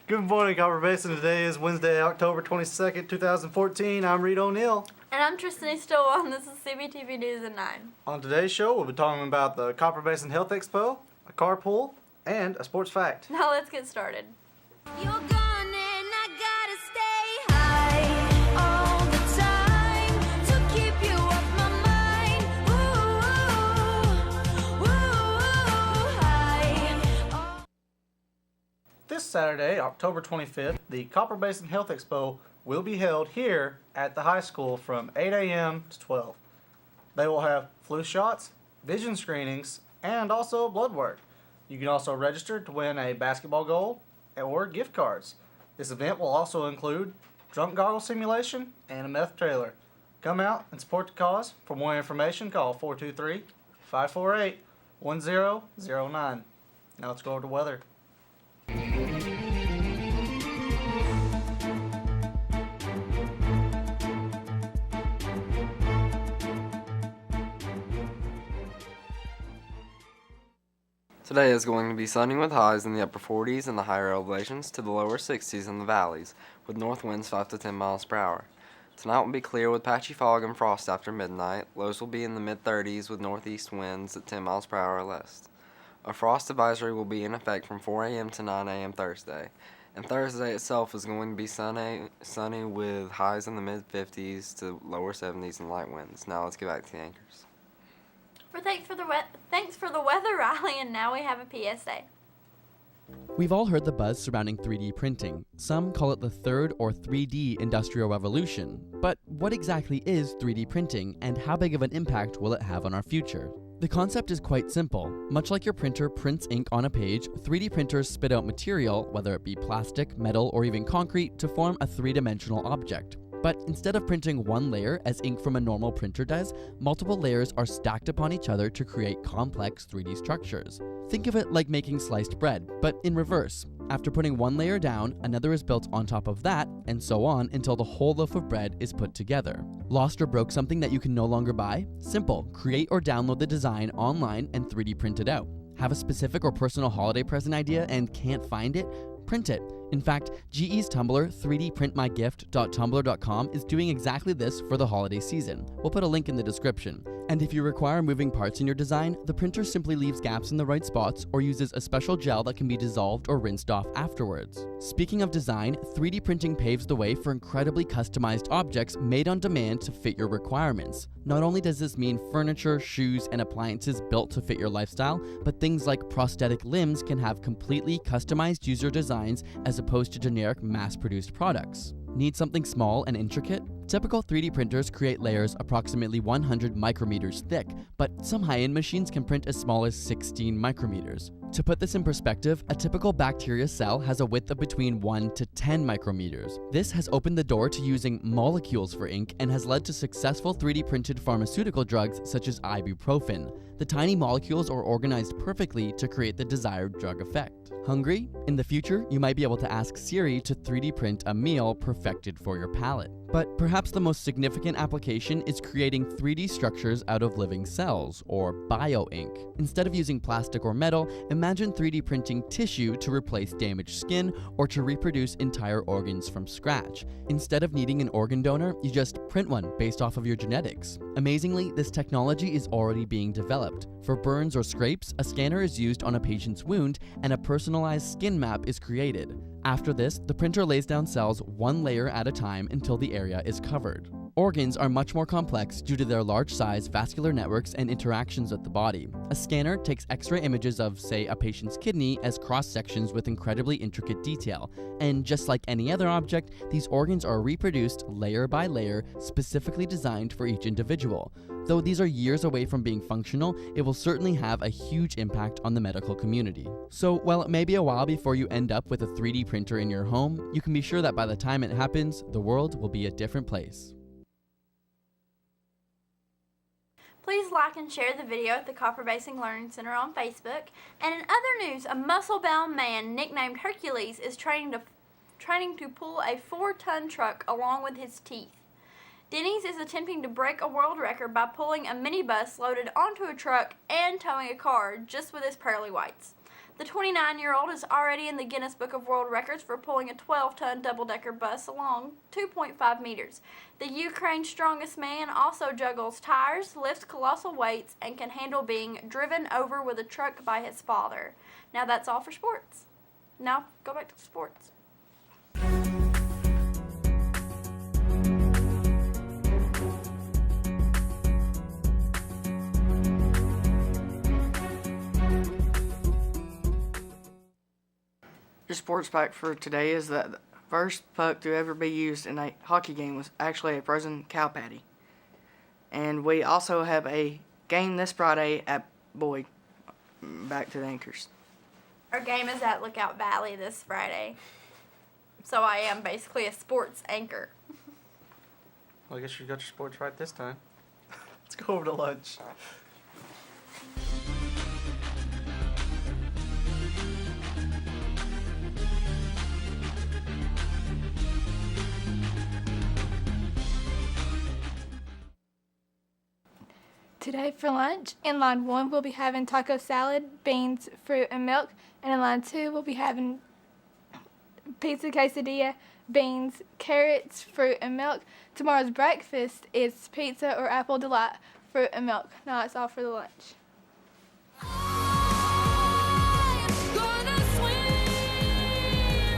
Good morning, Copper Basin. Today is Wednesday, October 22nd, 2014. I'm Reed O'Neill. And I'm Tristan Stowell, and this is CBTV News at 9. On today's show, we'll be talking about the Copper Basin Health Expo, a carpool, and a sports fact. Now let's get started. You're gone and I gotta stay high all the time to keep you off my mind. High. This Saturday, October 25th, the Copper Basin Health Expo will be held here at the high school from 8 a.m. to 12. They will have flu shots, vision screenings, and also blood work. You can also register to win a basketball goal or gift cards. This event will also include drunk goggle simulation and a meth trailer. Come out and support the cause. For more information, call 423-548-1009. Now let's go over to weather. Today is going to be sunny with highs in the upper 40s in the higher elevations to the lower 60s in the valleys, with north winds 5 to 10 miles per hour. Tonight will be clear with patchy fog and frost after midnight. Lows will be in the mid-30s with northeast winds at 10 miles per hour or less. A frost advisory will be in effect from 4 a.m. to 9 a.m. Thursday. And Thursday itself is going to be sunny with highs in the mid-50s to lower 70s and light winds. Now let's get back to the anchors. Thanks for the weather, Riley, and now we have a PSA. We've all heard the buzz surrounding 3D printing. Some call it the third or 3D industrial revolution. But what exactly is 3D printing, and how big of an impact will it have on our future? The concept is quite simple. Much like your printer prints ink on a page, 3D printers spit out material, whether it be plastic, metal, or even concrete, to form a three-dimensional object. But instead of printing one layer as ink from a normal printer does, multiple layers are stacked upon each other to create complex 3D structures. Think of it like making sliced bread, but in reverse. After putting one layer down, another is built on top of that, and so on until the whole loaf of bread is put together. Lost or broke something that you can no longer buy? Simple. Create or download the design online and 3D print it out. Have a specific or personal holiday present idea and can't find it? Print it. In fact, GE's Tumblr, 3dprintmygift.tumblr.com, is doing exactly this for the holiday season. We'll put a link in the description. And if you require moving parts in your design, the printer simply leaves gaps in the right spots or uses a special gel that can be dissolved or rinsed off afterwards. Speaking of design, 3D printing paves the way for incredibly customized objects made on demand to fit your requirements. Not only does this mean furniture, shoes, and appliances built to fit your lifestyle, but things like prosthetic limbs can have completely customized user designs as opposed to generic mass-produced products. Need something small and intricate? Typical 3D printers create layers approximately 100 micrometers thick, but some high-end machines can print as small as 16 micrometers. To put this in perspective, a typical bacteria cell has a width of between 1 to 10 micrometers. This has opened the door to using molecules for ink and has led to successful 3D printed pharmaceutical drugs such as ibuprofen. The tiny molecules are organized perfectly to create the desired drug effect. Hungry? In the future, you might be able to ask Siri to 3D print a meal perfected for your palate. But perhaps the most significant application is creating 3D structures out of living cells, or bio-ink. Instead of using plastic or metal, imagine 3D printing tissue to replace damaged skin or to reproduce entire organs from scratch. Instead of needing an organ donor, you just print one based off of your genetics. Amazingly, this technology is already being developed. For burns or scrapes, a scanner is used on a patient's wound and a personalized skin map is created. After this, the printer lays down cells one layer at a time until the area is covered. Organs are much more complex due to their large size, vascular networks, and interactions with the body. A scanner takes X-ray images of, say, a patient's kidney as cross-sections with incredibly intricate detail. And just like any other object, these organs are reproduced layer by layer, specifically designed for each individual. Though these are years away from being functional, it will certainly have a huge impact on the medical community. So while it may be a while before you end up with a 3D printer in your home, you can be sure that by the time it happens, the world will be a different place. Please like and share the video at the Copper Basin Learning Center on Facebook. And in other news, a muscle-bound man nicknamed Hercules is training to pull a 4-ton truck along with his teeth. Denny's is attempting to break a world record by pulling a minibus loaded onto a truck and towing a car just with his pearly whites. The 29-year-old is already in the Guinness Book of World Records for pulling a 12-ton double-decker bus along 2.5 meters. The Ukraine's strongest man also juggles tires, lifts colossal weights, and can handle being driven over with a truck by his father. Now that's all for sports. Now go back to sports. Your sports fact for today is that the first puck to ever be used in a hockey game was actually a frozen cow patty. And we also have a game this Friday at Boyd. Back to the anchors. Our game is at Lookout Valley this Friday. So I am basically a sports anchor. Well, I guess you got your sports right this time. Let's go over to lunch. Today for lunch, in line 1 we'll be having taco salad, beans, fruit, and milk, and in line 2 we'll be having pizza quesadilla, beans, carrots, fruit, and milk. Tomorrow's breakfast is pizza or apple delight, fruit, and milk. Now that's all for the lunch. Gonna swim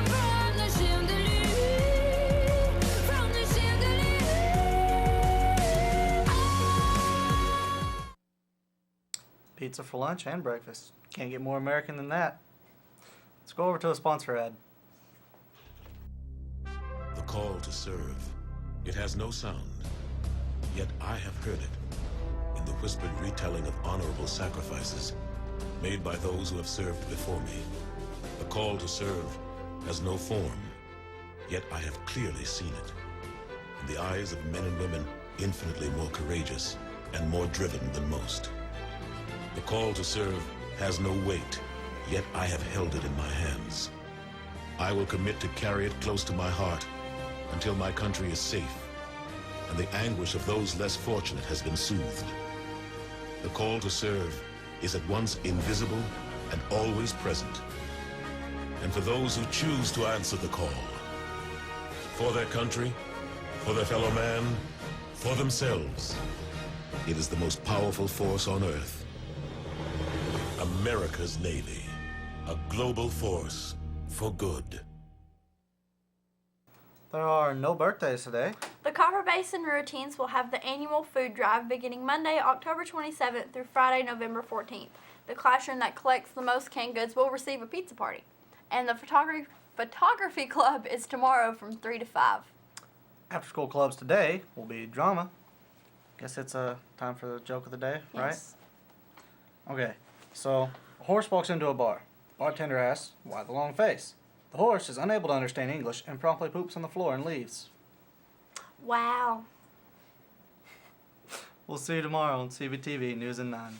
from the chandelier, from the chandelier. Pizza for lunch and breakfast. Can't get more American than that. Let's go over to a sponsor ad. The call to serve. It has no sound, yet I have heard it in the whispered retelling of honorable sacrifices made by those who have served before me. The call to serve has no form, yet I have clearly seen it in the eyes of men and women infinitely more courageous and more driven than most. The call to serve has no weight, yet I have held it in my hands. I will commit to carry it close to my heart until my country is safe and the anguish of those less fortunate has been soothed. The call to serve is at once invisible and always present. And for those who choose to answer the call, for their country, for their fellow man, for themselves, it is the most powerful force on earth. America's Navy, a global force for good. There are no birthdays today. The Copper Basin Routines will have the annual food drive beginning Monday, October 27th through Friday, November 14th. The classroom that collects the most canned goods will receive a pizza party. And the photography club is tomorrow from 3 to 5. After school clubs today will be drama. Guess it's time for the joke of the day, Yes. right? Okay, so a horse walks into a bar. Bartender asks, "Why the long face?" The horse is unable to understand English and promptly poops on the floor and leaves. Wow. We'll see you tomorrow on CBTV News at 9.